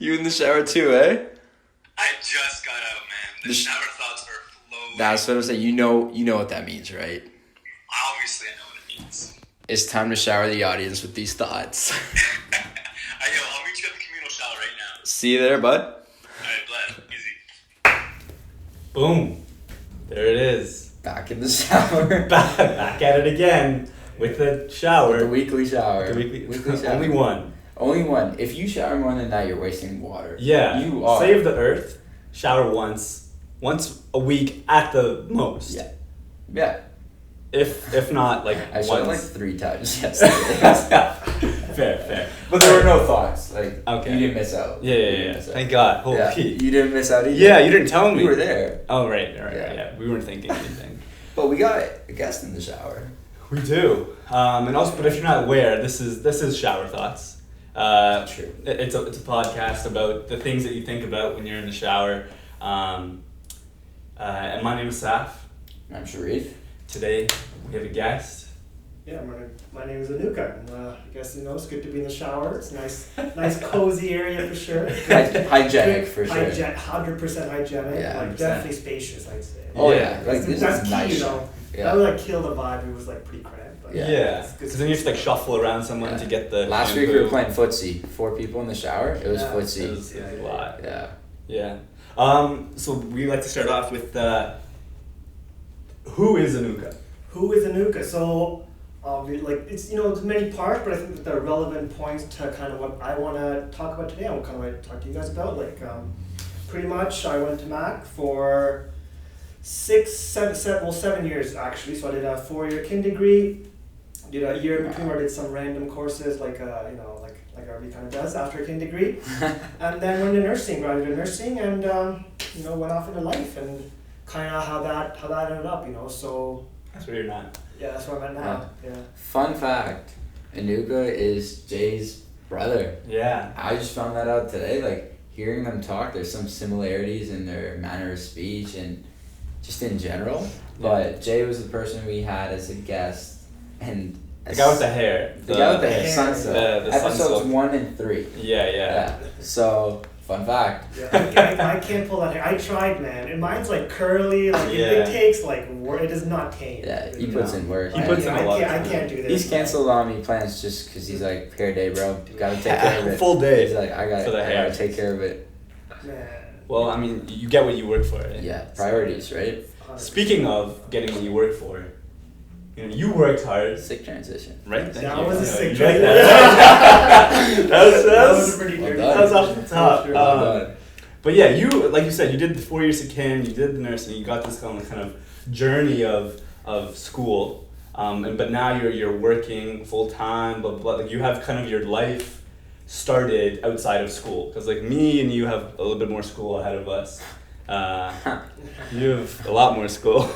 You in the shower too, eh? I just got out, man. The shower thoughts are flowing. That's what I'm saying. You know what that means, right? Obviously, I know what it means. It's time to shower the audience with these thoughts. I'll meet you at the communal shower right now. See you there, bud. Alright, bless. Easy. Boom. There it is. Back in the shower. Back at it again with the shower. The weekly shower. The weekly shower. Only one. Only one. If you shower more than that, you're wasting water. Yeah. You are. Save the earth. Shower once a week at the most. Yeah. Yeah. If not, like, I once. showered like 3 times yesterday. Fair. But there were no thoughts. Like, okay. You didn't miss out. Yeah. Thank God. Holy. Yeah. You didn't miss out either. Yeah, you didn't tell me. We were there. Oh, right. Yeah. We weren't thinking anything. But we got a guest in the shower. We do. And also, but if you're not aware, this is Shower Thoughts. True. It's a podcast about the things that you think about when you're in the shower. And my name is Saif. I'm Sherif. Today we have a guest. Yeah, my name is Nuka, and I guess it's good to be in the shower. It's nice cozy area for sure. Hygienic for sure. 100% hygienic. Yeah, like 100%. Definitely spacious, I'd say. Oh yeah, like this that's is key, nice. Yeah. That would like kill the vibe. It was like pretty cramped. But Yeah. Because then you have to like shuffle around someone to get the. Last week we were playing footsie. 4 people in the shower. It was footsie. It was a lot. Yeah. So we like to start off with who is Nuka? Who is Nuka? So, it's there's many parts, but I think that the relevant points to kind of what I want to talk about today, I kind of want to talk to you guys about. Pretty much, I went to Mac for 7 years actually. So I did a 4-year kin degree, did a year in between where I did some random courses like everybody kind of does after a kin degree, and then went to nursing, graduated nursing, and went off into life and kind of how that ended up, So That's where you're at. yeah, that's where I'm at now. Yeah. Fun fact: Nuka is Jay's brother. Yeah. I just found that out today. Like hearing them talk, there's some similarities in their manner of speech and just in general. But Jay was the person we had as a guest, and the guy with the hair. The guy with the hair. Sunsilk. The Episodes Sunsilk. 1 and 3. Yeah. So fun fact. Yeah, I can't pull that hair. I tried, man. And mine's like curly. Like it takes like work. It does not tame. Yeah, he puts in work. He puts in a lot. I can't do this. He's canceled on me plans just because he's like, hair day, bro. Gotta take care of it. Full day. He's like, I gotta take care of it. Man. Well, I mean, you get what you work for. Right? Yeah, priorities, right? Speaking of getting what you work for, you worked hard. Sick transition. Right? Thank That you. was a sick transition. transition. That was pretty well dirty. done. That was off the top. Well But yeah, you, like you said, you did the 4 years of kin, you did the nursing, you got this kind of journey of school, but now you're working full time, but like you have kind of your life started outside of school, because like me and you have a little bit more school ahead of us. You have a lot more school,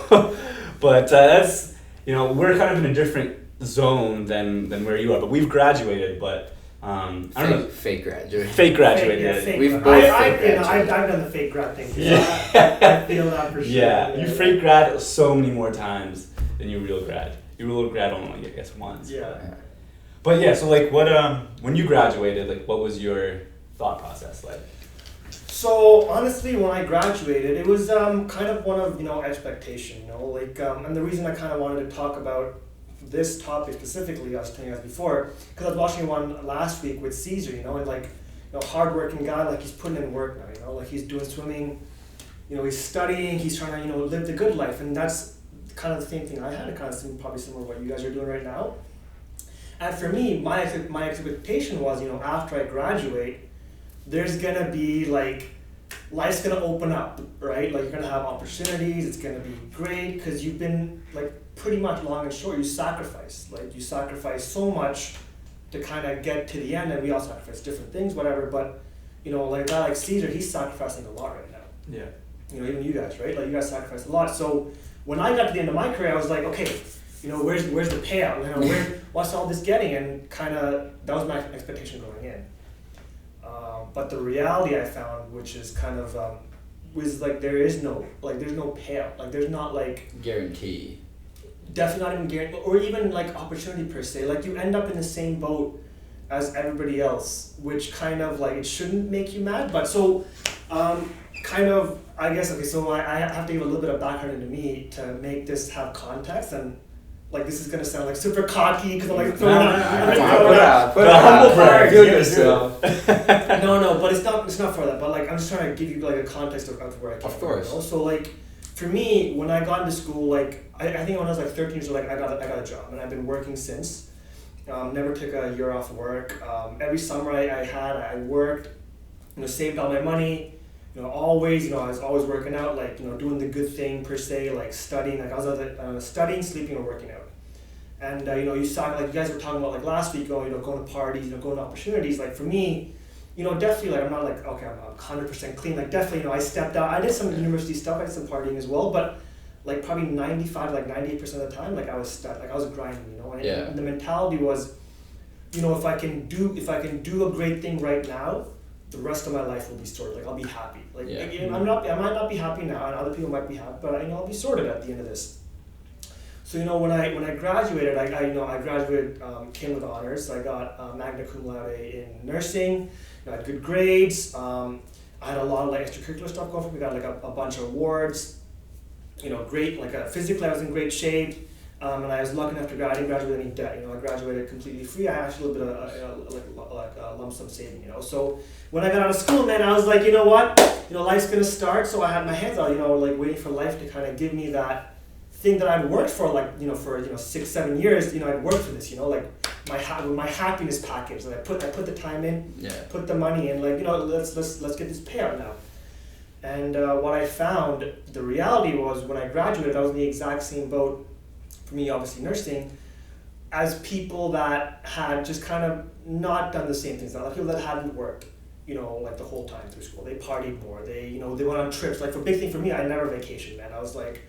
but that's we're kind of in a different zone than where you are, but we've graduated, but. I don't know. Fake graduate. Fake graduated. Fake We've grad. both I've graduated. done the fake grad thing. Yeah. I feel that for sure. Yeah, you fake grad so many more times than you real grad. You real grad only, I guess, once. Yeah. But yeah, so like what when you graduated, like what was your thought process like? So honestly, when I graduated, it was kind of one of expectation. And the reason I kind of wanted to talk about this topic specifically, I was telling you guys before, because I was watching one last week with Caesar, and hardworking guy, like he's putting in work now, like he's doing swimming, he's studying, he's trying to, live the good life, and that's kind of the same thing I had, it kind of seemed probably similar to what you guys are doing right now. And for me, my expectation was, after I graduate, there's gonna be life's gonna open up, right? Like you're gonna have opportunities, it's gonna be great, because you've been pretty much long and short, you sacrifice so much to kind of get to the end, and we all sacrifice different things, whatever, but like a guy like Caesar, he's sacrificing a lot right now. Yeah. Even you guys, right? Like you guys sacrifice a lot. So when I got to the end of my career, I was like, okay, where's the payout? What's all this getting? And kind of that was my expectation going in. But the reality I found, which is kind of was there's no payout. There's not guarantee. Definitely not even guaranteed, or even opportunity per se. You end up in the same boat as everybody else, which kind of like, it shouldn't make you mad, but so, kind of, I guess, okay, so I have to give a little bit of background into me to make this have context, and like this is gonna sound like super cocky because I'm like throwing out put humble brag, feel yourself. No, but it's not for that. But like I'm just trying to give you like a context of where I came from. Of course. You know? So like for me, when I got into school, like I think when I was like 13 years old, like I got a job, and I've been working since. Never took a year off work. Every summer I worked, saved all my money. Always, I was always working out, like, doing the good thing per se, like studying, like I was either studying, sleeping, or working out. And, you saw, like you guys were talking about like last week, going to parties, going to opportunities. Like for me, definitely, like I'm not like, okay, I'm 100% clean. Like definitely, I stepped out. I did some university stuff, I did some partying as well, but like probably 98% of the time, like I was like I was grinding, and the mentality was, if I can do a great thing right now, the rest of my life will be sorted. Like I'll be happy. Like I might not be happy now, and other people might be happy, but I'll be sorted at the end of this. So when I graduated, I graduated came with honors. I got magna cum laude in nursing. I had good grades. I had a lot of like extracurricular stuff going for me. We got like a bunch of awards. Great. Like physically, I was in great shape. And I was lucky enough to I didn't graduate with any debt. I graduated completely free. I had actually a little bit of lump sum saving. So when I got out of school, man, I was like, what? Life's gonna start. So I had my hands out, like waiting for life to kind of give me that thing that I'd worked for, like for 6-7 years. I'd worked for this. Like my happiness package. Like I put the time in, put the money in. Like let's get this payout now. And what I found, the reality was when I graduated, I was in the exact same boat. For me, obviously nursing, as people that had just kind of not done the same things. Like people that hadn't worked, like the whole time through school. They partied more. They, they went on trips. Like for big thing for me, I never vacationed, man. I was like,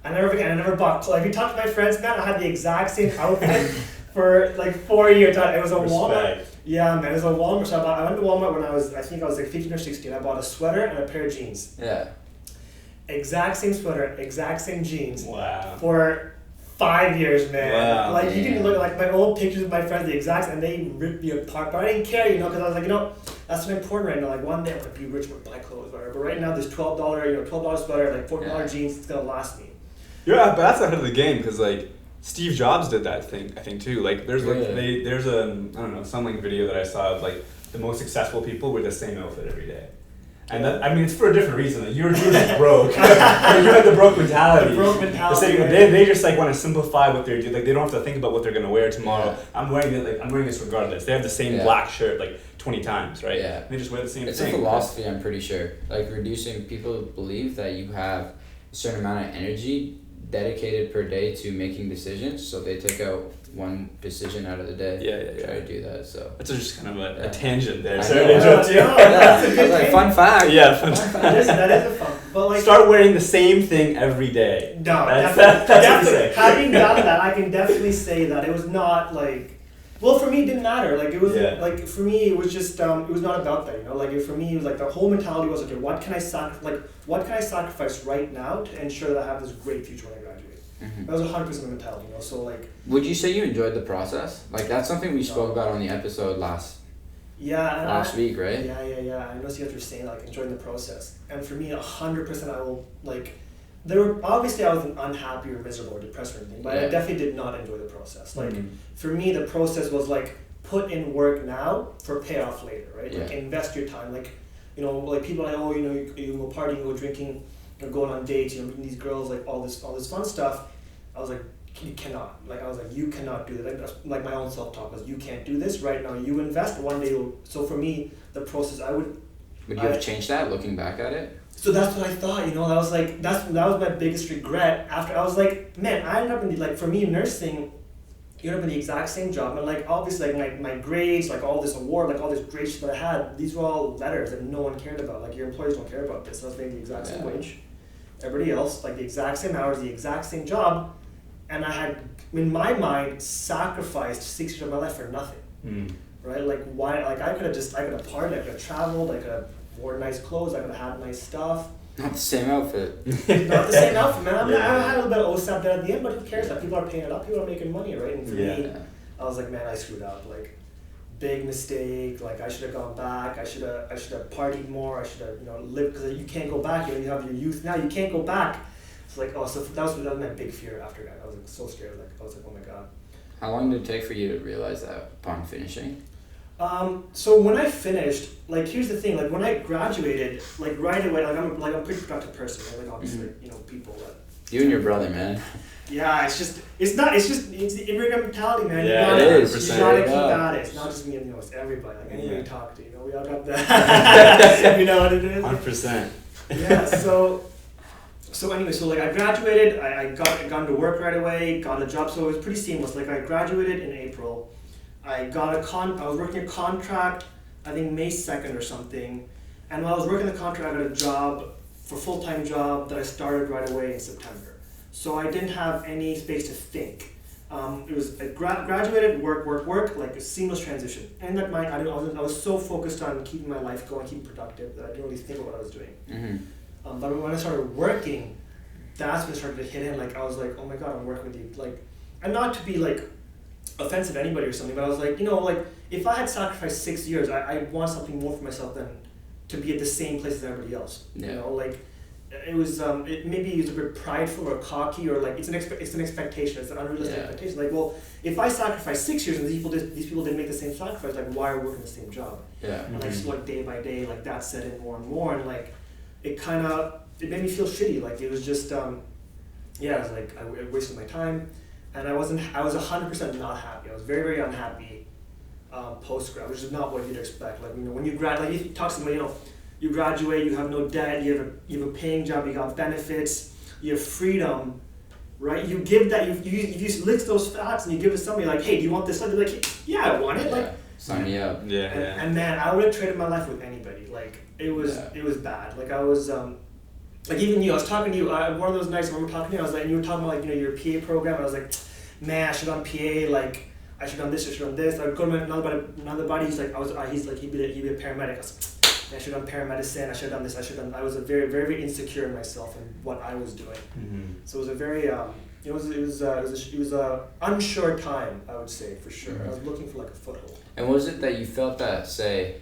I never bought clothes. If you talk to my friends, man, I had the exact same outfit for like 4 years. It was a Walmart. Yeah, man, it was a Walmart. So I went to Walmart when I was like 15 or 16. I bought a sweater and a pair of jeans. Yeah. Exact same sweater, exact same jeans. Wow. For 5 years, man. Wow. Like you can look at like my old pictures of my friends, the exact, and they ripped me apart. But I didn't care, because I was like, that's not important right now. Like one day I'm gonna be rich with buy clothes, whatever. But right now, this $12 sweater, like $40 jeans, it's gonna last me. Yeah, but that's ahead of the game because like Steve Jobs did that thing, I think too. Like there's like there's some like video that I saw of like the most successful people wear the same outfit every day. And that, I mean, it's for a different reason. Like you're just broke. You have the broke mentality. The broke mentality. They just like want to simplify what they're doing. Like they don't have to think about what they're gonna wear tomorrow. Yeah. I'm wearing this regardless. They have the same black shirt like 20 times, right? Yeah. They just wear the same thing. It's a philosophy, I'm pretty sure. Like reducing, people believe that you have a certain amount of energy dedicated per day to making decisions, so they take out one decision out of the day. Try to do that. So that's just kind of a tangent there. That's a good like fun fact. Yeah, fun fact. That is a fun. But like start wearing the same thing every day. No, that's what I'm saying. Having done that, I can definitely say that it was not like. Well, for me, it didn't matter. Like it was like for me, it was just it was not about that. Like for me, it was like the whole mentality was okay. What can I sacrifice right now to ensure that I have this great future when I graduate? Mm-hmm. That was 100% the mentality. So like. Would you say you enjoyed the process? Like that's something we spoke about on the episode last week, right? Yeah. I know you guys were saying like enjoying the process, and for me, 100% I will like. There were obviously I wasn't unhappy or miserable or depressed or anything, but I definitely did not enjoy the process. Like for me, the process was like put in work now for payoff later, right? Like invest your time. Like like people are like you go partying, go drinking, going on dates, meeting these girls, like all this fun stuff. I was like, you cannot. Like I was like, you cannot do that. Like my own self-talk was, you can't do this right now. You invest one day. So for me, the process Would you have changed that looking back at it? So that's what I thought, that was like, that was my biggest regret after, I was like, man, I ended up in like, for me, nursing, you end up in the exact same job, and like, obviously, like, my grades, like, all this award, like, all this great shit that I had, these were all letters that no one cared about, like, your employers don't care about this, so I was making the exact same wage, everybody else, like, the exact same hours, the exact same job, and I had, in my mind, sacrificed 6 years of my life for nothing, right, like, why, like, I could have partied, I could have traveled, I could have wore nice clothes, I could have had nice stuff. Not the same outfit. Not the same outfit, man. I had a little bit of OSAP there at the end, but who cares? Like, people are paying it up, people are making money, right? And for me, I was like, man, I screwed up. Like, big mistake. Like I should have gone back. I should have partied more. I should have lived, because you can't go back. You have your youth now. You can't go back. It's like, oh, so that was my big fear after that. I was like so scared. Like I was like, oh my god. How long did it take for you to realize that upon finishing? So when I finished, like here's the thing, like when I graduated, like right away, I'm a pretty productive person, right? Like obviously, people. You and your brother, man. Yeah, it's the immigrant mentality, man. Yeah, it is. You gotta keep at it. It's not just me, it's everybody. Like anybody you talk to, we all got that. You know what it is? 100%. Yeah. So anyway, so like I graduated, I got into work right away, got a job, so it was pretty seamless. Like I graduated in April, I was working a contract, I think May 2nd or something, and while I was working the contract, I got a job, full-time job that I started right away in September. So I didn't have any space to think. It was I graduated, work, like a seamless transition. And that I was so focused on keeping my life going, keeping productive, that I didn't really think about what I was doing. Mm-hmm. But when I started working, that's when it started to hit in. Like I was like, oh my god, I'm working with you. Like, and not to be like offensive to anybody or something, but I was like, like if I had sacrificed 6 years, I want something more for myself than to be at the same place as everybody else. Yeah. Like it was maybe it was a bit prideful or cocky, or like it's an expectation, it's an unrealistic expectation. Like, well, if I sacrificed 6 years and these people didn't make the same sacrifice, like why are we working the same job? Yeah. And like so like day by day, like that set in more and more, and like it made me feel shitty. Like it was just it was like I wasted my time, and I was 100% not happy. I was very, very unhappy post-grad, which is not what you'd expect. Like when you like if you talk to somebody, you graduate, you have no debt, you have a paying job, you got benefits, you have freedom, right? You give that, you list those facts and you give it to somebody like, hey, do you want this? They're like, yeah, I want it. Like, sign me up. And man, I would have traded my life with anybody. Like it was bad. Like I was like even you, I was talking to you. One of those nights I remember talking to you. I was like, and you were talking about like your PA program. And I was like, man, I should have done PA. Like I should have done this. I should have done this. I'd go to another buddy. He's like, he'd be a paramedic. I was like, I should have done paramedicine. I should have done this. I was a very, very, very insecure in myself and what I was doing. Mm-hmm. So it was a very it was a unsure time, I would say, for sure. Mm-hmm. I was looking for like a foothold. And was it that you felt that, say,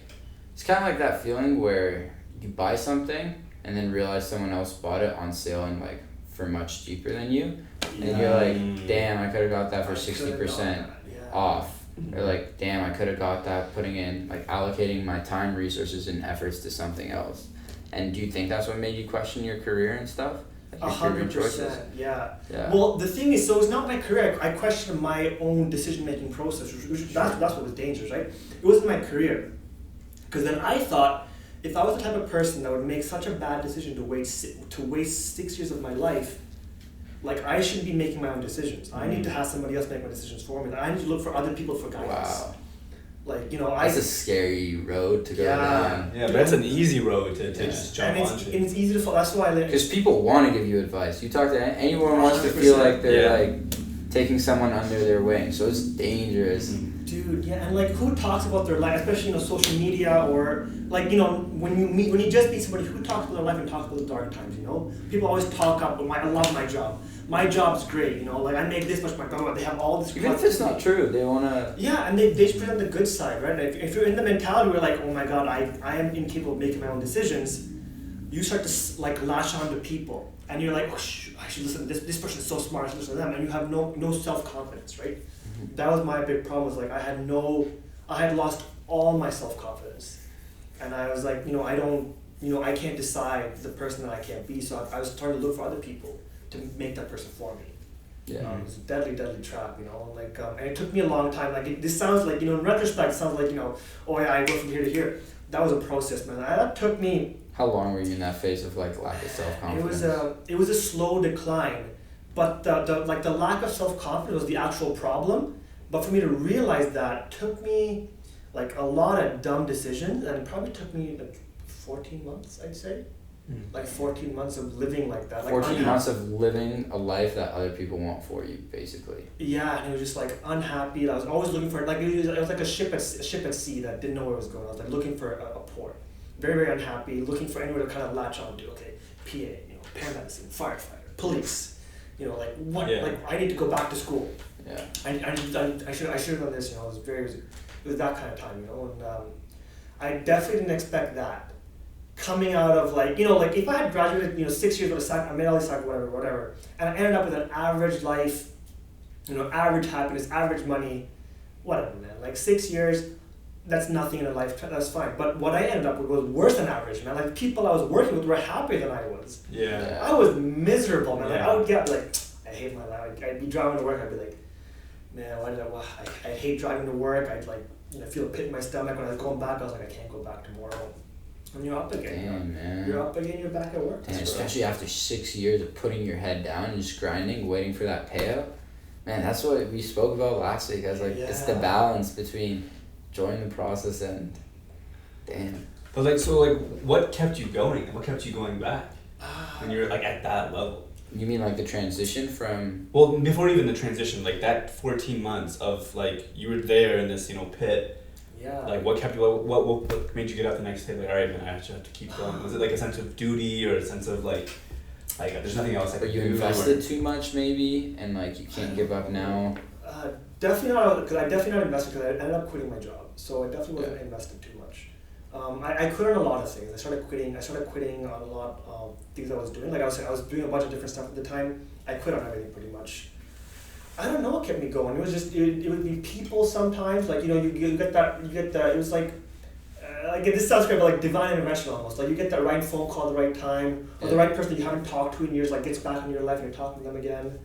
it's kind of like that feeling where you buy something and then realize someone else bought it on sale and like for much cheaper than you, and you're like, damn, I could have got that for 60% off. Or like, damn, I could have got that putting in, like allocating my time, resources, and efforts to something else. And do you think that's what made you question your career and stuff? Like 100%, yeah. Well, the thing is, so it's not my career. I questioned my own decision-making process, that's what was dangerous, right? It wasn't my career. Because then I thought, if I was the type of person that would make such a bad decision to waste 6 years of my life, like I should be making my own decisions. I need to have somebody else make my decisions for me. I need to look for other people for guidance. Wow. Like, that's a scary road to go down. Yeah, but that's an easy road to just jump onto. And it's easy to fall. That's why because people want to give you advice. You talk to anyone wants to feel like they're like taking someone under their wing. So it's dangerous. Dude, yeah, and like who talks about their life, especially social media, or like when you just meet somebody, who talks about their life and talks about the dark times. People always talk up. I love my job. My job's great. Like I make this much money. They have all this. Even if it's not true, they wanna. Yeah, and they just present the good side, right? Like if you're in the mentality where like, oh my god, I am incapable of making my own decisions, you start to like latch on to people, and you're like, oh, I should listen to this. This person is so smart. I should listen to them, and you have no self-confidence, right? That was my big problem. Was like I had lost all my self-confidence, and I was like, I can't decide the person that I can't be. So I was starting to look for other people to make that person for me. Yeah. It was a deadly trap, and it took me a long time. Like this sounds like, in retrospect, it sounds like, oh yeah, I went from here to here. That was a process, man. That took me. How long were you in that phase of like lack of self-confidence? It was a slow decline, but the lack of self-confidence was the actual problem. But for me to realize that took me like a lot of dumb decisions, and it probably took me like 14 months, I'd say. Like 14 months of living like that. Like 14 months of living a life that other people want for you, basically. Yeah, and it was just like unhappy. I was always looking for like it was like a ship at sea that didn't know where it was going. I was like looking for a port. Very, very unhappy, looking for anywhere to kind of latch on to. Okay, PA, paramedicine, firefighter, police. Like what? Yeah. Like I need to go back to school. Yeah. I should have done this, you know, it was that kind of time, you know, and I definitely didn't expect that. Coming out of like, you know, like if I had graduated, you know, 6 years with I made all these whatever, and I ended up with an average life, you know, average happiness, average money, whatever, man. Like 6 years, that's nothing in a life, that's fine. But what I ended up with was worse than average, man. Like people I was working with were happier than I was. Yeah. I was miserable, man. Yeah. Like I would get like, I hate my life. I'd be driving to work, I'd be like, man, I hate driving to work. I'd like, you know, feel a pit in my stomach. When I was going back, I was like, I can't go back tomorrow. And you're up again. Damn, man. You're up again, you're back at work. And especially after 6 years of putting your head down and just grinding, waiting for that payout. Man, that's what we spoke about last week. I was like, it's the balance between enjoying the process and damn. But like, so like, what kept you going? What kept you going back when you were like at that level? You mean like the transition from? Well, before even the transition, like that 14 months of like you were there in this, you know, pit. Yeah. Like what kept you? What made you get up the next day? Like, all right, man, I actually have to keep going. Was it like a sense of duty or a sense of like there's nothing else I can do? Or you invested too much maybe, and like you can't give up now. Definitely not, because I definitely not invested because I ended up quitting my job. So I definitely wasn't invested too much. I quit on a lot of things. I started quitting on a lot of things I was doing. Like I was doing a bunch of different stuff at the time. I quit on everything pretty much. I don't know what kept me going. It was just it would be people sometimes. Like, you know, you get that it was like this sounds great, but like divine intervention almost. Like you get that right phone call at the right time, or the right person that you haven't talked to in years like gets back in your life and you're talking to them again.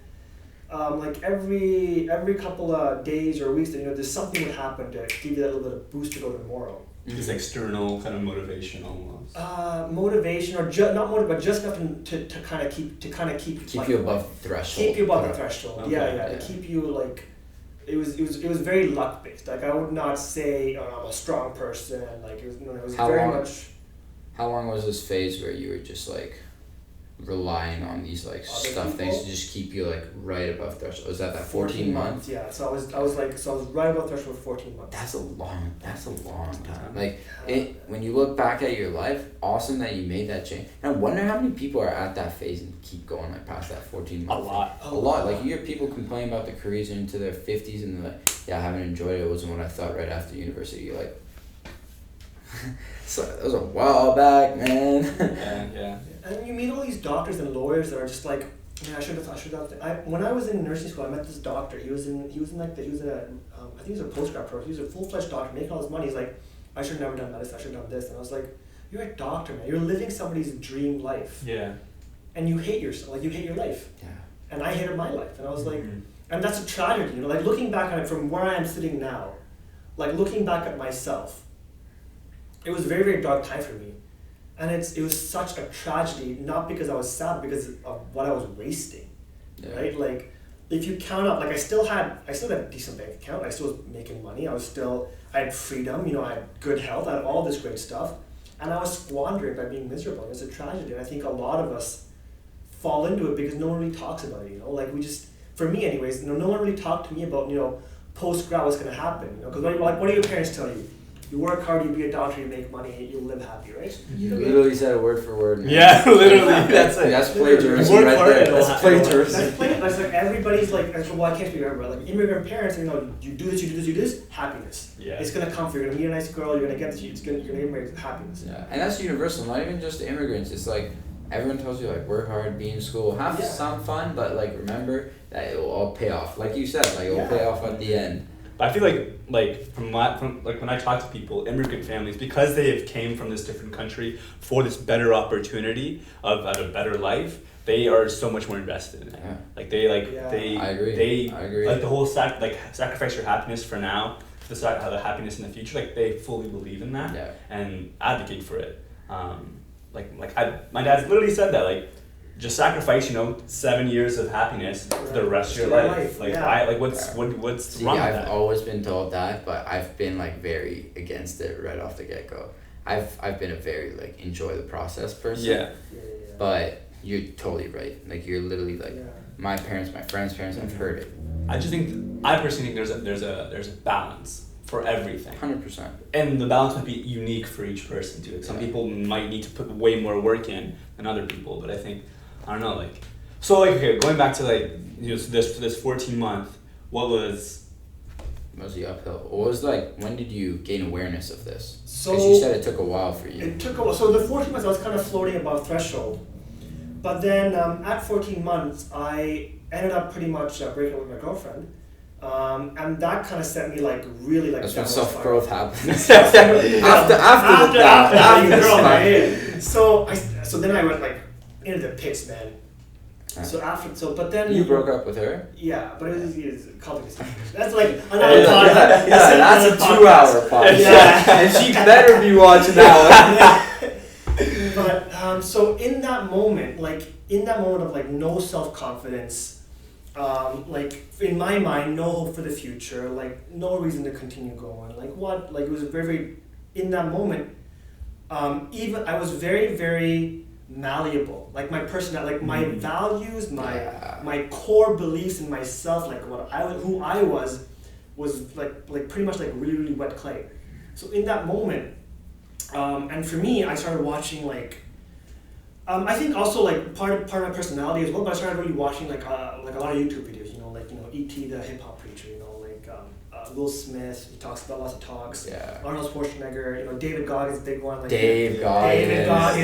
Like every couple of days or weeks, that you know, there's something would happen to give you that little bit of boost to go tomorrow. Just external kind of motivation almost. Motivation, or not motivation, but just enough to kind of keep you above the threshold. Keep you above the threshold. Okay. Yeah. To keep you like, it was very luck based. Like I would not say, oh, I'm a strong person. Like it was very much. How long was this phase where you were just like relying on these like things to just keep you like right above threshold? Was that 14 months? Yeah, so I was right above threshold for 14 months. That's a long time. Like when you look back at your life, awesome that you made that change. And I wonder how many people are at that phase and keep going like past that 14 months. A lot. Like you hear people complain about their careers into their 50s and they're like, yeah, I haven't enjoyed it. It wasn't what I thought right after university. You're like, so that was a while back, man. Yeah. And you meet all these doctors and lawyers that are just like, man, I should have. When I was in nursing school, I met this doctor. He was a postgrad program. He was a full-fledged doctor, making all this money. He's like, I should have never done medicine. I should have done this. And I was like, you're a doctor, man. You're living somebody's dream life. Yeah. And you hate yourself. Like you hate your life. Yeah. And I hated my life. And I was like, and that's a tragedy. You know, like looking back on it from where I am sitting now, like looking back at myself, it was a very, very dark time for me. And it was such a tragedy, not because I was sad, but because of what I was wasting, right? Like, if you count up, like I still had a decent bank account, I still was making money, I had freedom, you know, I had good health, I had all this great stuff, and I was squandering by being miserable. It was a tragedy, and I think a lot of us fall into it because no one really talks about it, you know? Like for me anyways, you know, no one really talked to me about, you know, post-grad what's gonna happen, you know? Because what do your parents tell you? You work hard, you be a doctor, you make money, you'll live happy, right? You literally said it word for word. Man. Yeah, literally. That's it. That's plagiarism right there. That's plagiarism. That's like everybody's like, well, I can't speak for everybody. Like immigrant parents, you know, you do this, happiness. Yeah. It's gonna come for you. You're gonna meet a nice girl. You're gonna get this. You're gonna get married. Happiness. Yeah, and that's universal. Not even just immigrants. It's like everyone tells you like work hard, be in school, have some fun, but like remember that it will all pay off. Like you said, like it will pay off at the end. I feel like from when I talk to people, immigrant families, because they have came from this different country for this better opportunity of a better life, they are so much more invested in it. Yeah. I agree. Like the whole sacrifice your happiness for now, the happiness in the future. Like they fully believe in that and advocate for it. My dad literally said that just sacrifice, 7 years of happiness for the rest of your life. What's wrong with that? I've always been told that, but I've been very against it right off the get-go. I've been a very enjoy the process person. Yeah. But you're totally right. You're literally my parents, my friends' parents, I've heard it. I personally think there's a balance for everything. 100%. And the balance might be unique for each person too. Some people might need to put way more work in than other people, but I think, I don't know, okay, going back to this 14 month, what was Mostly uphill. What was like? When did you gain awareness of this? So Because you said it took a while for you. It took a while. So the 14 months I was kind of floating above threshold, but then at 14 months I ended up pretty much breaking up with my girlfriend, and that kind of set me like really like. That's when self growth happens. after the girl, stuff. right? So then I went like into the pits, man. But then You broke up with her? Yeah, but it was complicated. That's like another podcast. That's a 2-hour podcast. Yeah. And she better be watching that one. But so in that moment of like no self-confidence, like in my mind, no hope for the future, like no reason to continue going. Like what? Like it was very, very in that moment. Even I was very, very malleable. Like my personality, like my values, my core beliefs in myself, like who I was like pretty much like really, really wet clay. So in that moment, and for me, I started watching like, I think also like part of my personality as well. But I started really watching like a lot of YouTube videos. E.T. the hip hop preacher. Will Smith, he talks about lots of talks. Yeah. Arnold Schwarzenegger, David Goggins, big one. Like Dave Goggins.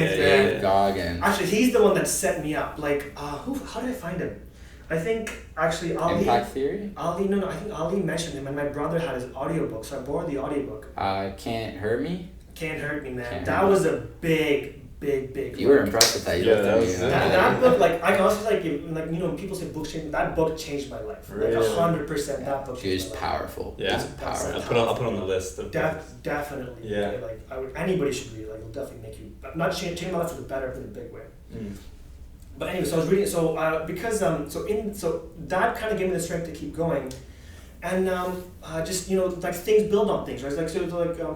Dave Goggins. Actually, he's the one that set me up. Like, how did I find him? I think actually Ali. Impact Theory? Ali, no, I think Ali mentioned him, and my brother had his audiobook, so I borrowed the audiobook. Can't Hurt Me? Can't Hurt Me, man. Can't That Hurt was a big. You were impressed with that. That book, like I can also say, like people say books change. That book changed my life. Like 100%. That book. It was powerful. Yeah. It was powerful. I'll put on the list. Definitely. Yeah. Like anybody should read. Like it'll definitely make you not change my life for the better, but in a big way. But anyway, so I was reading. So because so that kind of gave me the strength to keep going, and just like things build on things, right? Like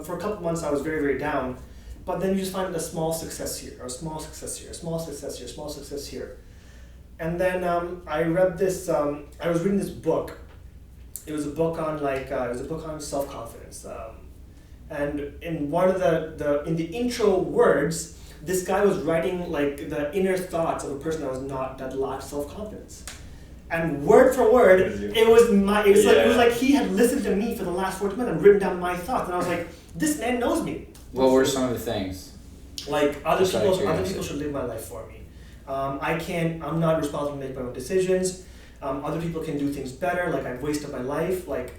for a couple months I was very, very down. But then you just find a small success here, or a small success here, a small success here, small success here. And then I read this, I was reading this book. It was a book on self-confidence. And in one of in the intro words, this guy was writing like the inner thoughts of a person that lacked self-confidence. And word for word, it was like he had listened to me for the last 14 minutes and written down my thoughts. And I was like, this man knows me. What were some of the things? Like other people should live my life for me. I'm not responsible to make my own decisions. Other people can do things better. Like I've wasted my life. Like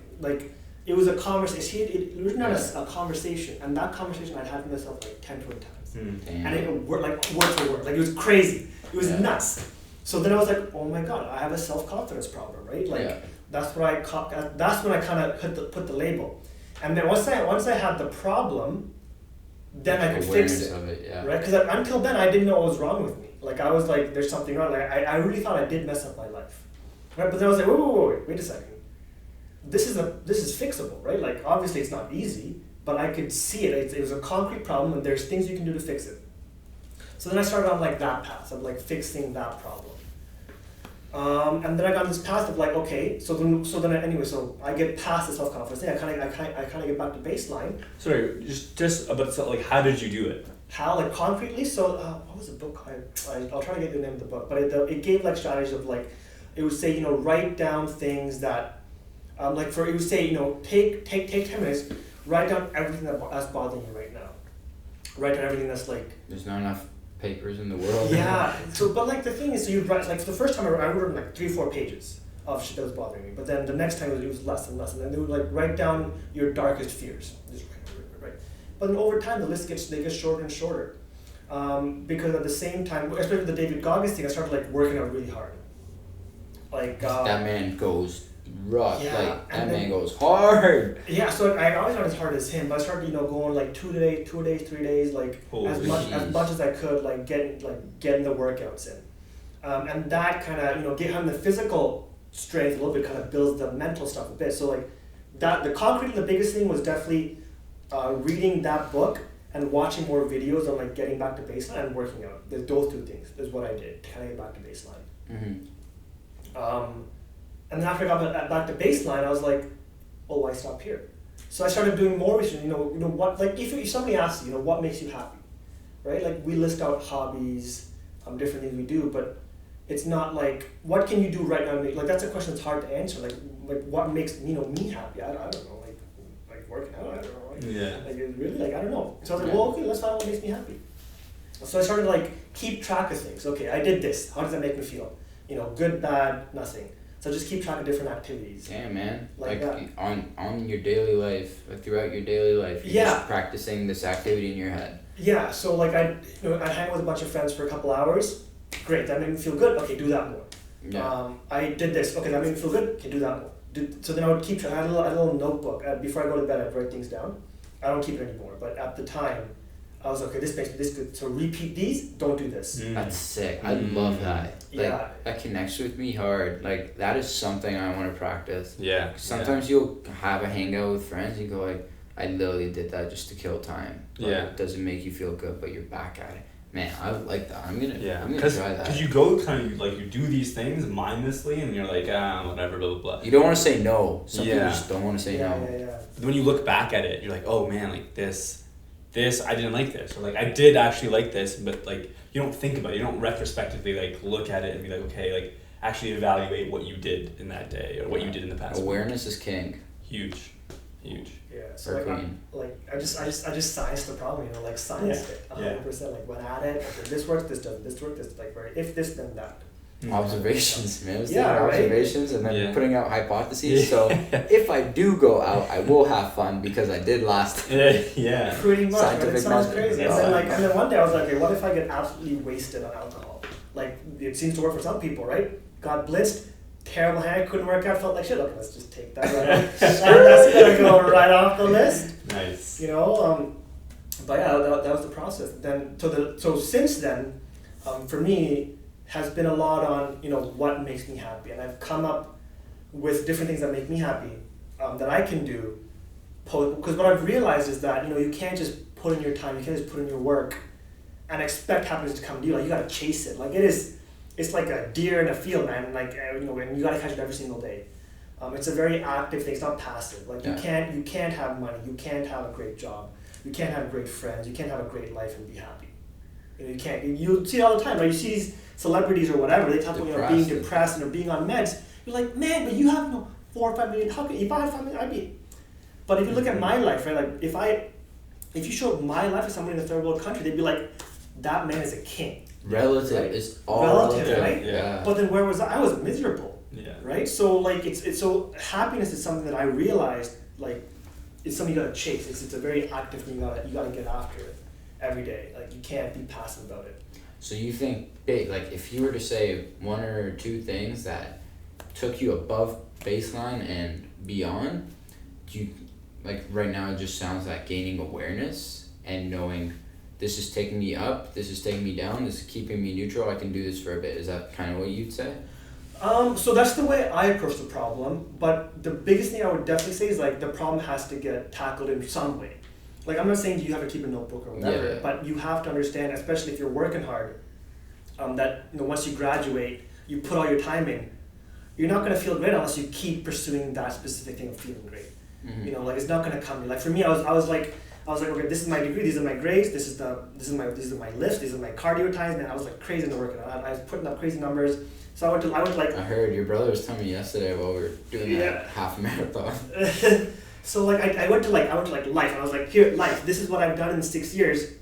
it was a conversation. It was not a conversation, and that conversation I'd had with myself like 10, 20 times, and it worked like word for word. Like it was crazy. It was nuts. So then I was like, oh my god, I have a self-confidence problem, right? Like that's when I kind of put the label, and then once I had the problem. Then I could fix it, right? Because until then, I didn't know what was wrong with me. Like I was like, there's something wrong. Like I really thought I did mess up my life, right? But then I was like, wait a second. This is fixable, right? Like obviously it's not easy, but I could see it. It was a concrete problem, and there's things you can do to fix it. So then I started on like that path of like fixing that problem. And then I got this path of like, okay, so I get past the self-confidence thing. I kind of get back to baseline. Sorry, just about like how did you do it? How like concretely? So what was the book? I'll try to get the name of the book, but it gave like strategies of like, it would say write down things that, it would say take 10 minutes, write down everything that's bothering you right now. Write down everything that's like. There's not enough papers in the world. Yeah. So, but like the thing is, so you write like for the first time I wrote like 3-4 pages of shit that was bothering me. But then the next time it was less and less, and then they would like write down your darkest fears. Just right. But then over time the list gets shorter and shorter, because at the same time, especially with the David Goggins thing, I started like working out really hard. Like that man goes rough. Yeah, like that man goes hard. Yeah, so I always not as hard as him, but I started going like 2 days, 3 days, like as much as I could, like getting the workouts in, and that kind of having the physical strength a little bit kind of builds the mental stuff a bit. So like that the biggest thing was definitely reading that book and watching more videos on like getting back to baseline and working out. There's those two things is what I did to kind of get back to baseline. And then after I got back to baseline, I was like, oh, why stop here? So I started doing more research. What, like if somebody asks you, what makes you happy, right? Like we list out hobbies, different things we do, but it's not like what can you do right now? Like that's a question that's hard to answer. Like what makes me happy. I don't know, like working out. I don't know. Like really, like I don't know. So I was like, well, okay, let's find out what makes me happy. So I started like keep track of things. Okay, I did this. How does that make me feel? Good, bad, nothing. So just keep track of different activities. Damn, man. Like on your daily life, like throughout your daily life, you're just practicing this activity in your head. Yeah. So like I hang out with a bunch of friends for a couple hours. Great, that made me feel good. Okay, do that more. Yeah. I did this. Okay, that made me feel good. Okay, do that more. So then I would keep track. I had a little notebook. Before I go to bed, I'd write things down. I don't keep it anymore, but at the time, I was okay, this makes me this good. So repeat these, don't do this. That's sick. I love that. Like, that connects with me hard. Like, that is something I want to practice. Yeah. Sometimes you'll have a hangout with friends and you go like, I literally did that just to kill time. Like, it doesn't make you feel good, but you're back at it. Man, I like that. I'm gonna try that. Because you go kind of like you do these things mindlessly, and you're like whatever, blah blah blah. You don't want to say no. Some people just don't want to say no. Yeah. When you look back at it, you're like, oh man, like this I didn't like this, or like I did actually like this, but like you don't think about it. You don't retrospectively like look at it and be like, okay, like actually evaluate what you did in that day or what you did in the past. Awareness is king. Huge. Yeah, so I just scienced the problem, like scienced it 100%. Like went at it. Okay, this works, this doesn't. This works, this like right. If this, then that. Observations, man. Observations, and then putting out hypotheses. So if I do go out, I will have fun because I did last. Pretty much. Scientific it sounds crazy. And then one day I was like, okay, what if I get absolutely wasted on alcohol? Like it seems to work for some people, right? Got blitzed. Terrible hand, couldn't work out, felt like shit. Okay, let's just take that right. That's gonna go right off the list. Nice. But yeah, that was the process. Then so since then, for me, has been a lot on what makes me happy, and I've come up with different things that make me happy that I can do. Because what I've realized is that you can't just put in your time, you can't just put in your work, and expect happiness to come to you. Like you gotta chase it. Like it is. It's like a deer in a field, man. Like and you gotta catch it every single day. It's a very active thing. It's not passive. Like you can't have money. You can't have a great job. You can't have great friends. You can't have a great life and be happy. You can't. You see it all the time, right? You see these celebrities or whatever. They talk about being depressed and being on meds. You're like, man, but you have 4 or 5 million. How can if I had 5 million, I'd be. But if you look at my life, right? Like if you showed my life to someone in a third world country, they'd be like, that man is a king. Relative, right? It's all relative, right? Yeah. But then where was I? I was miserable. Yeah. Right? So like it's so happiness is something that I realized like it's something you gotta chase. It's a very active thing. You gotta get after it every day. Like you can't be passive about it. So you think big, like if you were to say 1 or 2 things that took you above baseline and beyond, do you like right now it just sounds like gaining awareness and knowing this is taking me up, this is taking me down, this is keeping me neutral, I can do this for a bit. Is that kind of what you'd say? So that's the way I approach the problem, but the biggest thing I would definitely say is like the problem has to get tackled in some way. Like I'm not saying you have to keep a notebook or whatever, but you have to understand, especially if you're working hard, that once you graduate, you put all your time in, you're not going to feel great unless you keep pursuing that specific thing of feeling great. Mm-hmm. Like it's not going to come to you. Like for me, I was like, okay, this is my degree, these are my grades, this is my lifts, these are my cardio times, man. I was like crazy into working out. I was putting up crazy numbers. So I went like. I heard your brother was telling me yesterday while we were doing that half marathon. So like I went to life, and I was like, here, life, this is what I've done in 6 years,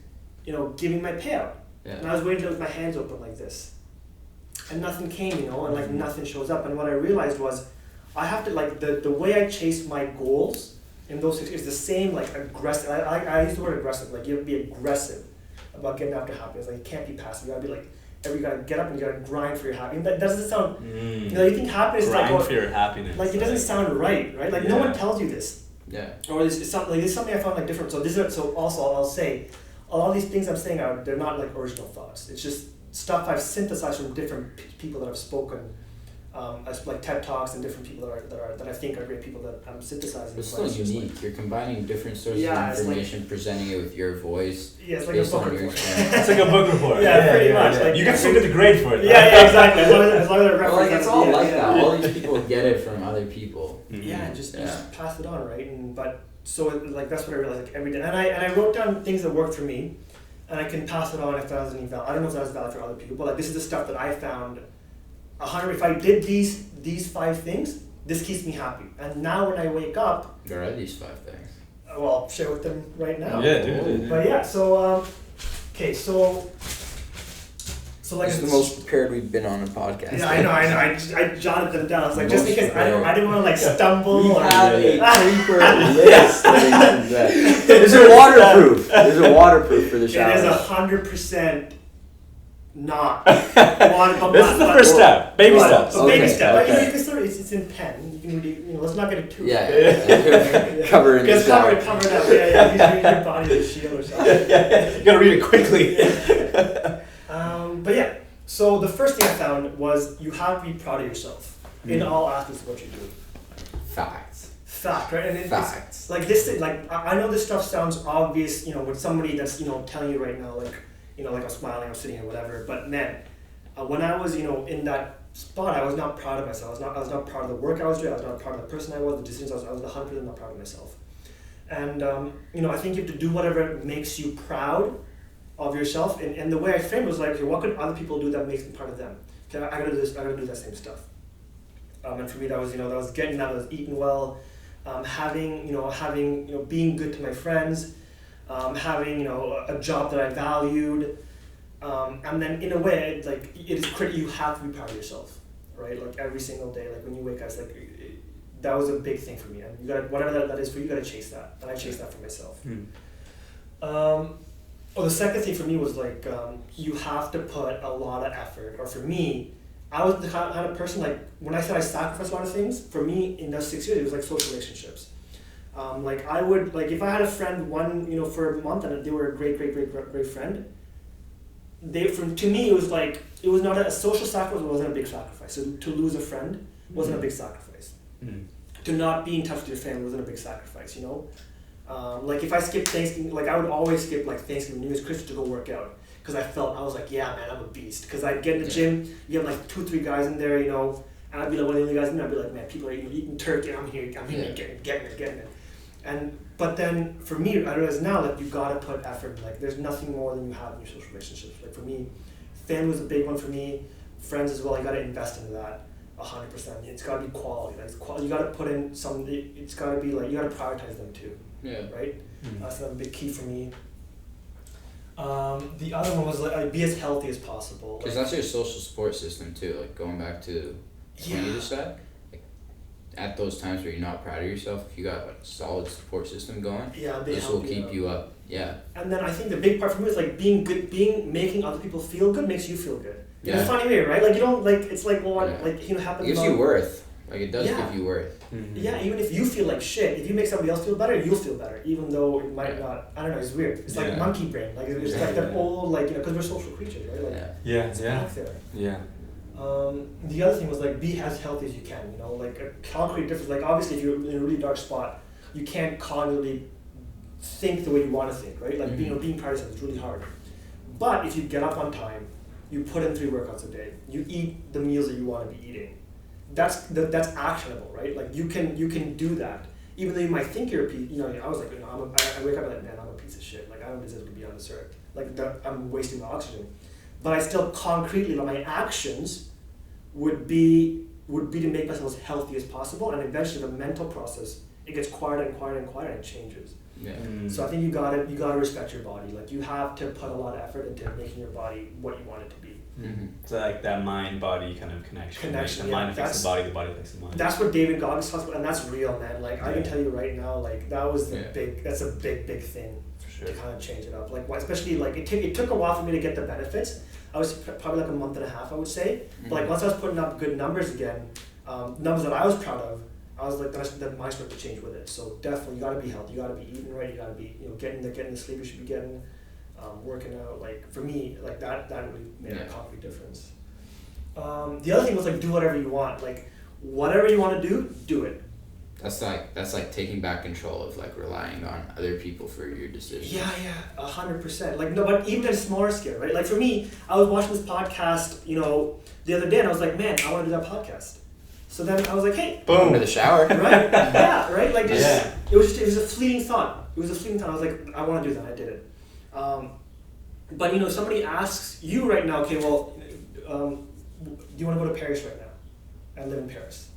give me my payout. Yeah. And I was waiting with my hands open like this. And nothing came, and like nothing shows up. And what I realized was I have to like the way I chase my goals in those 6 years is the same like aggressive. I use the word aggressive. Like you have to be aggressive about getting after happiness. Like you can't be passive. You gotta be like you gotta get up and you gotta grind for your happiness. That doesn't sound you think happiness grind is like for your happiness. Like it doesn't sound right? Like no one tells you this. Yeah. Or it's something I found like different. So also I'll say a lot of these things I'm saying they're not like original thoughts. It's just stuff I've synthesized from different people that have spoken, like TED Talks and different people that I think are great people that I'm synthesizing. It's still unique. Like, you're combining different sources of information, presenting it with your voice. Yeah, it's like a book report. It's like a book report. Yeah, pretty much. Like, you can still get the grade for it. Yeah, exactly. As long as they're like it's all like that. All these people get it from other people. Mm-hmm. Yeah, just pass it on, right? So like that's what I realized like every day, and I wrote down things that worked for me, and I can pass it on if that has any value. I don't know if that has value for other people, but like this is the stuff that I found. If I did these 5 things, this keeps me happy. And now when I wake up, There are these 5 things. well, I'll share with them right now. Yeah, dude. But yeah, so okay, so like This is the most prepared we've been on a podcast. Yeah, I know. I jotted them down. I was like, just because I didn't want to like stumble. We or have a paper list. There's a waterproof. There's a waterproof for the shower. It is 100% not. This is the first step. Baby steps. Baby step. Okay. You can start, it's in pen. You can really, let's not get it too. Yeah. Cover in the shower. Cover it up. Yeah. Use your body as a shield or something. Yeah. You gotta read it quickly. But yeah, so the first thing I found was you have to be proud of yourself in all aspects of what you do. Fact, right? And Facts. It's like this thing, like I know this stuff sounds obvious, with somebody that's, telling you right now, like, like I'm smiling, I'm sitting here, whatever. But man, when I was, in that spot, I was not proud of myself. I was not proud of the work I was doing. I was not proud of the person I was, the decisions I was 100% not proud of myself. And, I think you have to do whatever makes you proud of yourself, and the way I framed it was like, okay, what could other people do that makes me proud of them? Okay, I gotta do this. I gotta do that same stuff. And for me, that was getting out, that was eating well, having being good to my friends, having a job that I valued, and then in a way, like it is critical. You have to be proud of yourself, right? Like every single day, like when you wake up, it's like that was a big thing for me, and you got whatever that is for you, gotta chase that, and I chased that for myself. The second thing for me was like, you have to put a lot of effort, or for me, I was the kind of person, like, when I said I sacrificed a lot of things, for me, in those 6 years, it was like social relationships. Like, I would, like, if I had a friend for a month, and they were a great friend, to me, it was like, it was not a social sacrifice, it wasn't a big sacrifice. So to lose a friend wasn't a big sacrifice. To not be in touch with your family wasn't a big sacrifice, like if I skipped Thanksgiving, like I would always skip like Thanksgiving, New Year's, Christmas to go work out. Because I was like, yeah, man, I'm a beast. Because I'd get in the gym, you have like 2-3 guys in there, and I'd be like one of the only guys in there. I'd be like, man, people are eating turkey, and I'm here getting it. But then for me, I realize now that you gotta put effort. Like there's nothing more than you have in your social relationships. Like for me, family was a big one for me. Friends as well. You gotta invest into that 100%. It's gotta be quality. Like you gotta put in some. It's gotta be like you gotta prioritize them too. Yeah. Right. That's a big key for me. The other one was like be as healthy as possible. Because that's your social support system too. Like going back to when you just said, like, at those times where you're not proud of yourself, if you got a solid support system going, this will keep you up. Yeah. And then I think the big part for me is like being good, making other people feel good makes you feel good. In a funny way, right? Like you don't like it's like happens. It gives you worth. Like it does give you worth. Yeah, even if you feel like shit, if you make somebody else feel better, you'll feel better, even though it might not. I don't know. It's weird. It's like monkey brain. Like it's like that old because we're social creatures, right? Like, it's back there. Yeah. The other thing was like be as healthy as you can. Like a concrete difference. Like obviously, if you're in a really dark spot, you can't cognitively think the way you want to think, right? Like being proud of yourself is really hard. But if you get up on time, you put in 3 workouts a day, you eat the meals that you want to be eating. That's actionable, right? Like you can do that, even though you might think you're a piece. I was like, I wake up and like, man, I'm a piece of shit. Like I don't deserve to be on this earth. Like I'm wasting my oxygen. But I still concretely, my actions would be to make myself as healthy as possible, and eventually the mental process it gets quieter and quieter and quieter and it changes. Yeah. So I think you gotta respect your body. Like you have to put a lot of effort into making your body what you want it to be. So like that mind-body kind of connection. Like the mind affects the body affects the mind. That's what David Goggins talks about, and that's real, man. Like I can tell you right now, like that's a big thing for sure. To kind of change it up. Like especially like it took a while for me to get the benefits. I was probably like a month and a half, I would say. But like once I was putting up good numbers again, numbers that I was proud of, I was like, the mind started to change with it. So definitely, you gotta be healthy. You gotta be eating right. You gotta be, getting the sleep you should be getting. Working out, like for me, like that really made a concrete difference. The other thing was like do whatever you want, like whatever you want to do it. That's like taking back control of like relying on other people for your decisions. Yeah, 100%. Like no, but even at a smaller scale, right? Like for me, I was watching this podcast, the other day, and I was like, man, I want to do that podcast. So then I was like, hey, boom, to the shower, right? Yeah, right. Like it was a fleeting thought. I was like, I want to do that. I did it. But if somebody asks you right now, okay, well, do you want to go to Paris right now and live in Paris?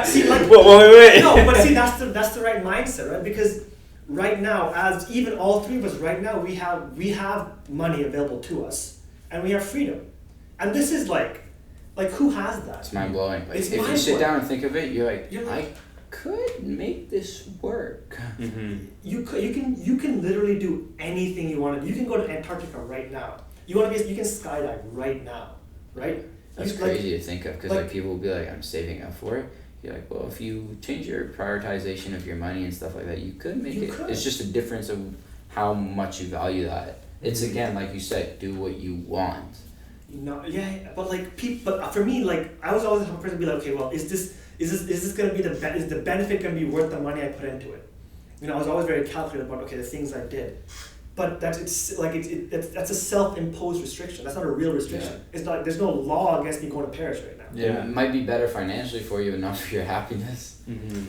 See, like, wait. No, but see, that's the right mindset, right? Because right now, as even all three of us, right now, we have money available to us, and we have freedom, and this is like who has that? It's mind blowing. Like, It's if you mind-blowing. sit down and think of it, you're like, You're I could make this work. Mm-hmm. You can literally do anything you want to do. You can go to Antarctica right now. You can skydive right now, right? That's You- crazy to think of because like- like people will be like, I'm saving up for it. You're like, well, if you change your prioritization of your money and stuff like that, you could make You it. could. It's just a difference of how much you value that. It's again, like you said, do what you want. No, yeah, but like people, but for me, like I was always the person to be like, okay, well, is this gonna be is the benefit gonna be worth the money I put into it? You know, I was always very calculated about the things I did, but that's a self-imposed restriction. That's not a real restriction. Yeah. It's not. There's no law against me going to Paris right now. Yeah. It might be better financially for you, but not for your happiness. Mm-hmm.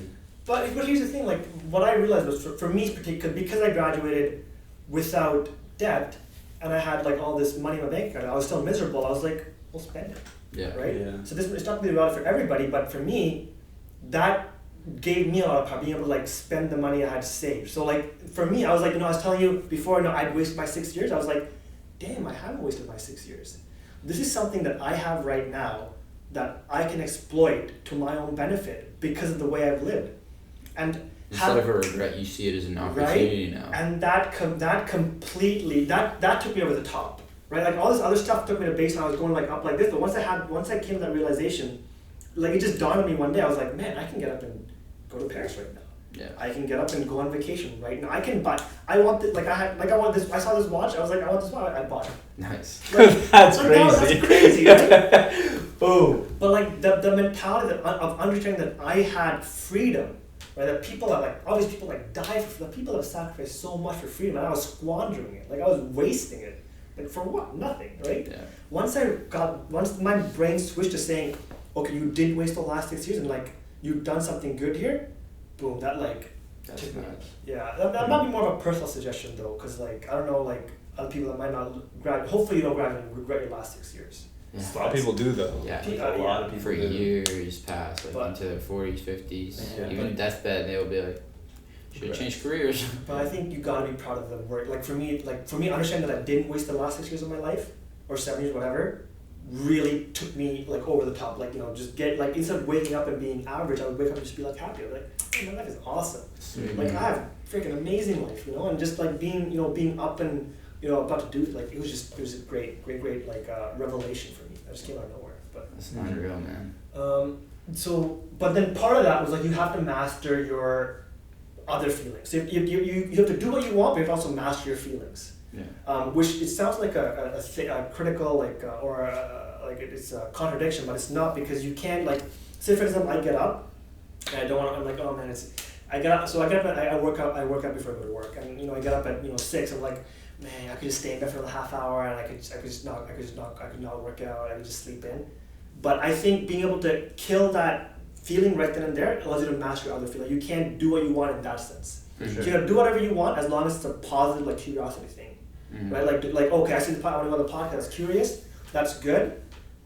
But here's the thing, like what I realized was for me because I graduated without debt and I had like all this money in my bank account, I was still miserable. I was like, well, spend it, Yeah. right? Yeah. So it's not really about it for everybody, but for me, that gave me a lot of power, being able to like spend the money I had saved. So like for me, I was like, I was telling you before, I'd wasted my 6 years. I was like, damn, I haven't wasted my 6 years. This is something that I have right now that I can exploit to my own benefit because of the way I've lived. And Instead of a regret, you see it as an opportunity now. and that completely that took me over the top, right? Like all this other stuff took me to base, and I was going like up like this. But once I came to that realization, like it just dawned on me one day. I was like, man, I can get up and go to Paris right now. Yeah. I can get up and go on vacation right now. I can buy. I want this. I want this. I saw this watch. I was like, I want this watch. I bought it. Nice. Like, That's like, crazy. That's crazy, right? Oh. But like the mentality of understanding that I had freedom, right? That people are like, all these people like die for the people that have sacrificed so much for freedom, and I was squandering it, like I was wasting it, like for what? Nothing, right? Yeah. Once my brain switched to saying, okay, you didn't waste the last 6 years, and like you've done something good here, boom, that like That's took me. nuts. Yeah, that might be more of a personal suggestion though, because like I don't know, like other people that might not graduate. Hopefully you don't graduate and regret your last 6 years. Yeah. A lot of people do though. Yeah. A lot of people For do. years past, like But- into their 40s, 50s, Yeah. even deathbed, they'll be like, should have changed careers. But I think you gotta be proud of the work. Like for me, understanding that I didn't waste the last 6 years of my life, or 7 years, whatever, really took me like over the top. Like just get like instead of waking up and being average, I would wake up and just be like happy. I'm like, hey, my life is awesome. Sweet. Like I have a freaking amazing life, and just like being up and about to do like it was a great like revelation for me. That just came out of nowhere. But That's not real, man. but then part of that was like you have to master your other feelings. So you have to do what you want, but you have to also master your feelings. Yeah. Which it sounds like a critical like it's a contradiction, but it's not, because you can't like say for example I get up and I don't want. I'm like, oh man, I get up. So I get up and I work out before I go to work, and I get up at 6. I'm like, man, I could just stay in bed for a half hour and I could not work out. I could just sleep in. But I think being able to kill that feeling right then and there allows you to master your other feeling. You can't do what you want in that sense. For You sure. can do whatever you want as long as it's a positive like curiosity thing. Mhm. Right, like okay, I see I want to go on the podcast. Curious, that's good,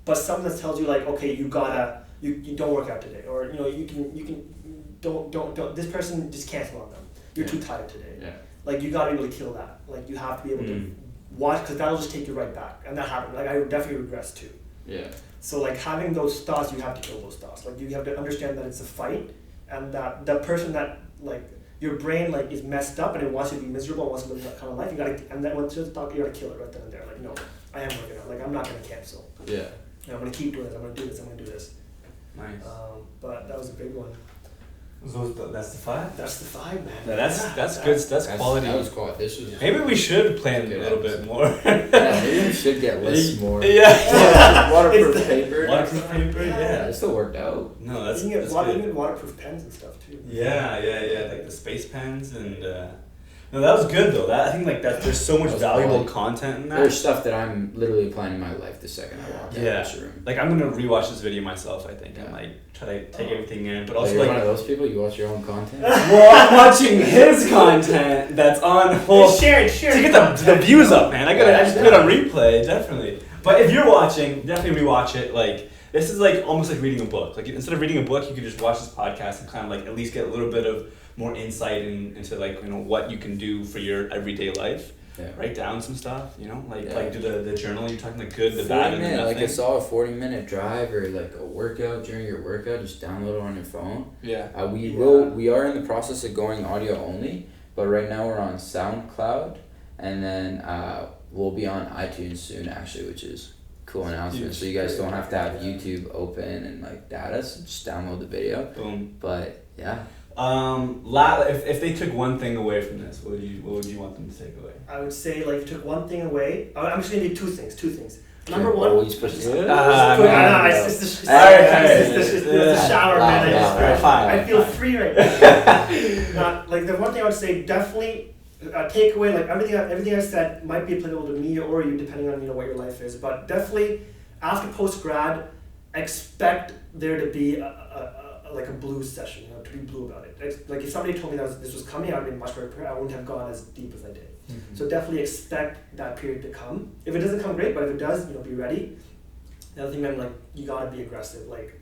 but something that tells you like, okay, you don't work out today, or you can don't. This person just cancel on them. You're too tired today. Yeah. Like you gotta be able to kill that. Like you have to be able to watch, because that'll just take you right back, and that happened. Like I definitely regress too. Yeah. So like having those thoughts, you have to kill those thoughts. Like you have to understand that it's a fight, and that the person that like. Your brain like is messed up and it wants you to be miserable and wants to live that kind of life. You gotta, and then once you talk, you gotta kill it right then and there. Like, no, I am working out. Like, I'm not gonna cancel. Yeah. I'm gonna keep doing this. I'm gonna do this. I'm gonna do this. Nice. But that was a big one. That's the 5? That's the 5, man. Yeah, that's good. That's quality. That was quality. This was. Maybe we should plan a little bit more. Yeah, maybe we should get lists more. Yeah. Waterproof paper. Waterproof paper. Yeah. It still worked out. No, that's you can that's get good. you can waterproof pens and stuff too. Yeah, like the space pens and. No, that was good though. I think like that. There's so much That was valuable quality. content in that. There's stuff that I'm literally applying in my life the second I walk out of Yeah. this room. Like I'm gonna rewatch this video myself. I think and Yeah. like try to take everything in, but Oh, also you're like. one of those people. You watch your own content. Well, I'm watching his content that's on full. Share it. To get the views up, man. I just put it on replay, definitely. But if you're watching, definitely rewatch it. Like This is like almost like reading a book. Like instead of reading a book, you can just watch this podcast and kind of like at least get a little bit of more insight into like, you know, what you can do for your everyday life. Yeah. Write down some stuff, you know, like do the journal. You're talking the good, the bad, and the nothing. Like a solid 40-minute drive or like a workout during your workout. Just download it on your phone. Yeah. We are in the process of going audio only, but right now we're on SoundCloud, and then we'll be on iTunes soon actually, which is cool announcement. So you guys don't have to have YouTube open and like data. So just download the video. Boom. But yeah. If they took one thing away from this, what would you want them to take away? I would say, like, if you took one thing away, I'm just gonna do two things. Number one. Always push it's the shower, man. I feel free right now. Like, the one thing I would say, definitely take away, like, everything I said might be applicable to me or you, depending on, you know, what your life is. But definitely, after post-grad, expect there to be like a blues session, you know, to be blue about it. Like if somebody told me this was coming, I would be much better prepared. I wouldn't have gone as deep as I did. Mm-hmm. So definitely expect that period to come. If it doesn't come, great, but if it does, you know, be ready. The other thing, man, like, you gotta be aggressive. Like,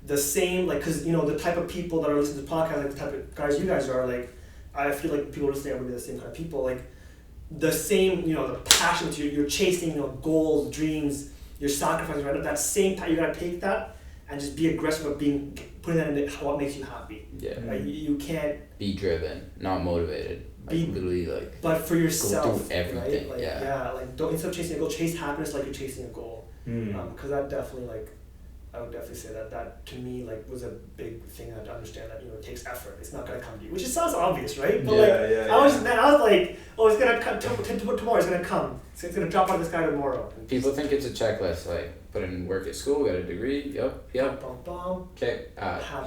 the same, like, cause, you know, the type of people that are listening to the podcast, like the type of guys you guys are, like, I feel like people listening are gonna be the same kind of people. Like, the same, you know, the passion you're chasing, you know, goals, dreams, you're sacrificing, right? That same time, you gotta take that and just be aggressive about putting that into what makes you happy. Yeah. Like, you can't be driven, not motivated. Like literally, like, but for yourself, go through everything. Right? Like, like, don't, instead of chasing a goal, chase happiness like you're chasing a goal. Because that definitely, like, I would definitely say that to me, like, was a big thing to understand that, you know, it takes effort. It's not gonna come to you, which sounds obvious, right? But I was like, oh, it's gonna come tomorrow. It's gonna come. It's gonna drop on this guy tomorrow. People think it's a checklist, like, put in work at school, got a degree, yep. Okay,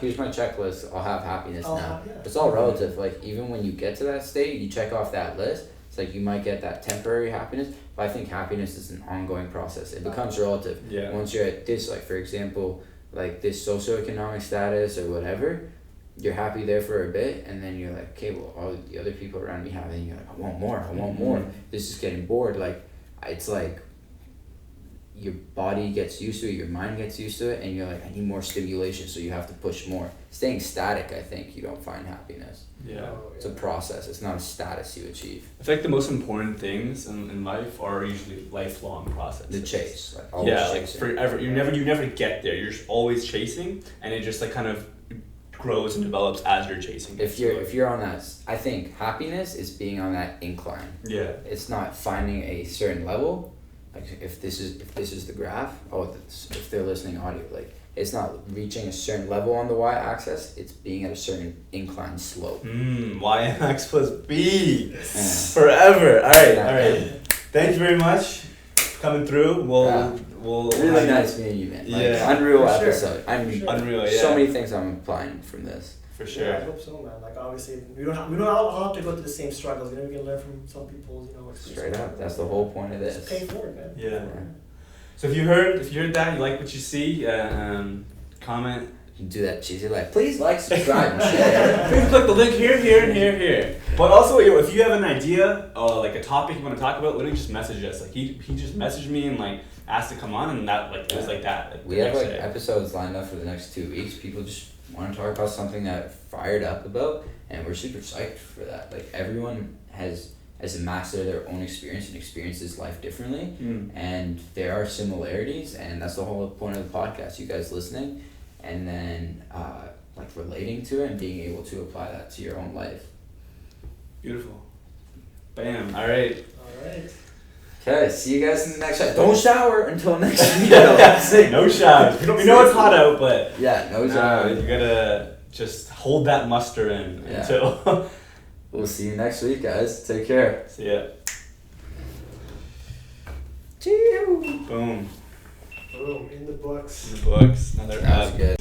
here's my checklist, I'll have happiness now. It's all relative, like, even when you get to that state, you check off that list, it's like you might get that temporary happiness, but I think happiness is an ongoing process. It becomes relative. Yeah. Once you're at this, like, for example, like this socioeconomic status or whatever, you're happy there for a bit, and then you're like, okay, well, all the other people around me have it, and you're like, I want more, this is getting bored. Like, it's like your body gets used to it, your mind gets used to it, and you're like, I need more stimulation, so you have to push more. Staying static, I think, you don't find happiness. Yeah. It's a process, it's not a status you achieve. I feel like the most important things in life are usually lifelong processes. The chase, like, always like chasing. forever. You never get there. You're always chasing, and it just like kind of grows and develops as you're chasing. If you're on that, I think happiness is being on that incline. Yeah. It's not finding a certain level. Like if this is the graph, if they're listening audio, like it's not reaching a certain level on the y-axis, it's being at a certain incline slope. Y-max plus B. Forever. All right. Thank you very much for coming through. We'll really nice meeting you, man. Like, unreal episode. Unreal, yeah. So many things I'm applying from this. For sure. Yeah, I hope so, man. Like, obviously, we don't all have to go through the same struggles. You know, we can learn from some people's, you know, experiences. Straight up. That's the whole point of this. Just pay forward, man. Yeah. So if you heard that, you like what you see, comment. You do that cheesy like, please like, subscribe, and share. Please click the link here, and here. But also, if you have an idea or like a topic you want to talk about, literally just message us. Like he just messaged me and like asked to come on, and that like it was like that. Like, we have like episodes lined up for the next 2 weeks. People just want to talk about something that fired up about, and we're super psyched for that. Like everyone has a master their own experience and experiences life differently, and there are similarities, and that's the whole point of the podcast. You guys listening, and then like relating to it and being able to apply that to your own life. Beautiful. Bam. All right. Okay, see you guys in the next shot. Don't shower until next week. No showers. We know it's hot out, but no shower. You gotta just hold that muster in until. We'll see you next week, guys. Take care. See ya. Boom. Boom. In the books. Another That was good.